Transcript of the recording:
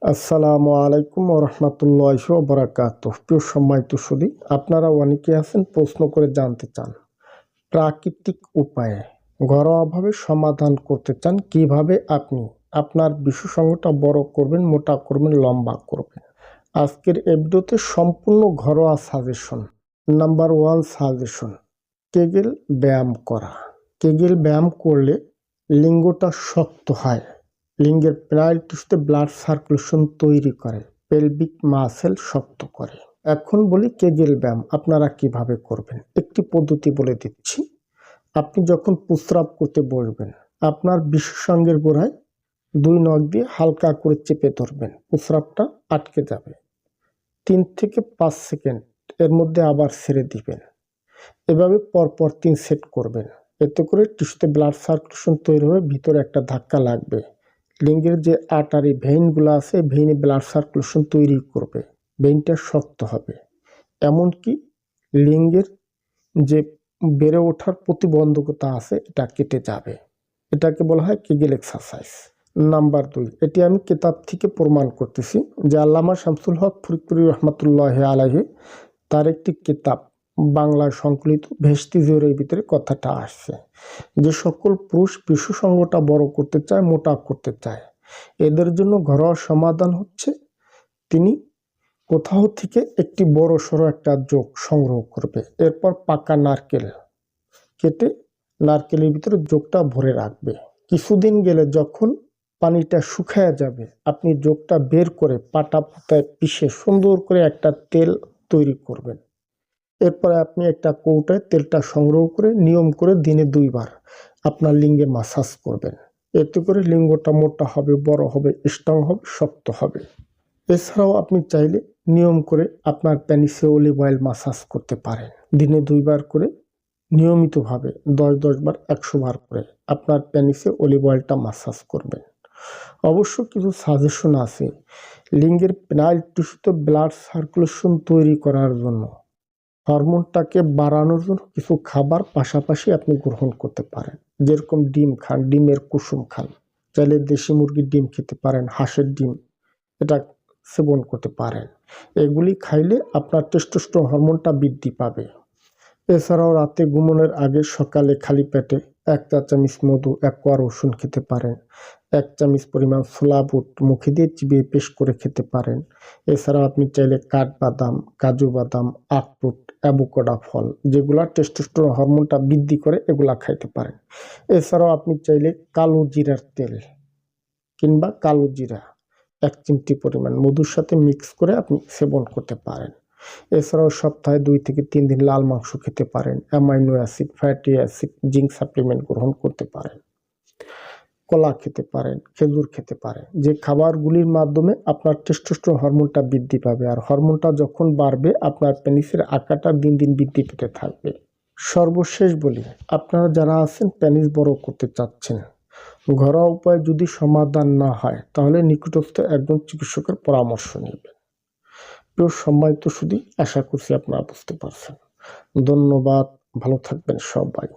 আসসালামু আলাইকুম রহমতুল্লাহি ওয়া বারাকাতুহু। প্রিয় সম্মানিত সুধী, আপনারা অনেকে আছেন প্রশ্ন করে জানতে চান প্রাকৃতিক উপায়ে ঘরোয়াভাবে সমাধান করতে চান কিভাবে আপনি আপনার বিশেষজ্ঞটা বড় করবেন, মোটা করবেন, লম্বা করবেন। আজকের এই ভিডিওতে সম্পূর্ণ ঘরোয়া সাজেশন। নাম্বার 1 সাজেশন, কেগেল ব্যায়াম করা। কেগেল ব্যায়াম করলে লিঙ্গটা শক্ত হয়, লিঙ্গের পেনাইল টিস্যুতে ব্লাড সার্কুলেশন তৈরি করে, পেলভিক মাসেল শক্ত করে। এখন বলি কেগেল ব্যায়াম আপনারা কিভাবে করবেন। একটি পদ্ধতি বলে দিচ্ছি। আপনি যখন প্রস্রাব করতে বসবেন, আপনার বিশেষজ্ঞের গোড়ায় 2 নখ দিয়ে হালকা করে চেপে ধরবেন, প্রস্রাবটা আটকে যাবে। 3 থেকে 5 সেকেন্ড এর মধ্যে আবার ছেড়ে দিবেন। এভাবে পরপর 3 সেট করবেন। এতে করে টিস্যুতে ব্লাড সার্কুলেশন তৈরি হয়ে ভিতরে একটা ধাক্কা লাগবে, লিঙ্গের যে আর্টারি ভেইনগুলো আছে ভেইনে ব্লাড সার্কুলেশন তৈরি করবে, ভেইনটা শক্ত হবে। এমনকি লিঙ্গের যে বেড়ে ওঠার প্রতিবন্ধকতা আছে এটা কেটে যাবে। এটাকে বলা হয় কেগেল এক্সারসাইজ। নাম্বার 2, এটি আমি কিতাব থেকে প্রমাণ করতেছি যে আল্লামা শামসুল হক ফরিদপুরি রহমতুল্লাহি আলাইহি তার একটি কিতাব বাংলায় সংকলিত ভেস্তি জোরের ভিতরে কথাটা আসছে যে সকল পুরুষ বিশেষজ্ঞটা বড় করতে চায়, মোটা করতে চায়, এদের জন্য ঘরোয়া সমাধান হচ্ছে তিনি কোথাও থেকে একটি বড় সড়ো একটা যোগ সংগ্রহ করবে, এরপর পাকা নারকেল কেটে নারকেলের ভিতরে যোগটা ভরে রাখবে। কিছুদিন গেলে যখন পানিটা শুকায় যাবে, আপনি যোগটা বের করে পাটা পাতায় পিষে সুন্দর করে একটা তেল তৈরি করবেন। এরপরে আপনি একটা কৌটায় তেলটা সংগ্রহ করে নিয়ম করে দিনে 2 বার আপনার লিঙ্গে মাসাজ করবেন। এতে করে লিঙ্গটা মোটা হবে, বড় হবে, স্ট্রং হবে, শক্ত হবে। এছাড়াও আপনি চাইলে নিয়ম করে আপনার পেনিসে অলিভ অয়েল মাসাজ করতে পারেন। দিনে 2 বার করে নিয়মিতভাবে 10 বার 100 বার করে আপনার পেনিসে অলিভ অয়েলটা মাসাজ করবেন। অবশ্য কিছু সাজেশন আছে লিঙ্গের পেনাইল টিস্যুতে ব্লাড সার্কুলেশন তৈরি করার জন্য, হরমোনটাকে বাড়ানোর জন্য কিছু খাবার পাশাপাশি আপনি গ্রহণ করতে পারেন। যেরকম ডিম খান, ডিমের কুসুম খান, চাইলে দেশি মুরগির ডিম খেতে পারেন, হাঁসের ডিম এটা সেবন করতে পারেন। এগুলি খাইলে আপনার টেস্টোস্টেরন হরমোনটা বৃদ্ধি পাবে। এছাড়াও রাতে ঘুমানোর আগে সকালে খালি পেটে 1 চা চামচ মধু, 1 কোয়া রসুন খেতে পারেন, 1 চামচ পরিমাণ ছোলা বুট মুখে দিয়ে চিবিয়ে পেস্ট করে খেতে পারেন। এছাড়াও আপনি চাইলে কাঠবাদাম, কাজু বাদাম, আখরোট, অ্যাভোকাডো ফল যেগুলা টেস্টোস্টেরন হরমোনটা বৃদ্ধি করে এগুলা খাইতে পারেন। এছাড়াও আপনি চাইলে কালো জিরার তেল কিংবা কালো জিরা 1 চিমটি পরিমাণ মধুর সাথে মিক্স করে আপনি সেবন করতে পারেন। এছাড়াও সপ্তাহে 2 থেকে 3 দিন লাল মাংস খেতে পারেন, amino acid, fatty acid, zinc supplement গ্রহণ করতে পারেন, কলা খেতে পারেন, খেজুর খেতে পারেন। যে খাবারগুলির মাধ্যমে আপনার টেস্টোস্টেরন হরমোনটা বৃদ্ধি পাবে, আর হরমোনটা যখন বাড়বে আপনার পেনিসের আকারটা দিন দিন বৃদ্ধি পেতে থাকবে। সর্বশেষ বলি, আপনারা যারা আছেন পেনিস বড় করতে চাচ্ছেন, ঘরোয়া উপায়ে যদি সমাধান না হয় তাহলে নিকটস্থ একজন চিকিৎসকের পরামর্শ নেবেন। প্রিয় সম্মানিত সুধী, আশা করছি আপনারা বুঝতে পারছেন। ধন্যবাদ, ভালো থাকবেন সবাই।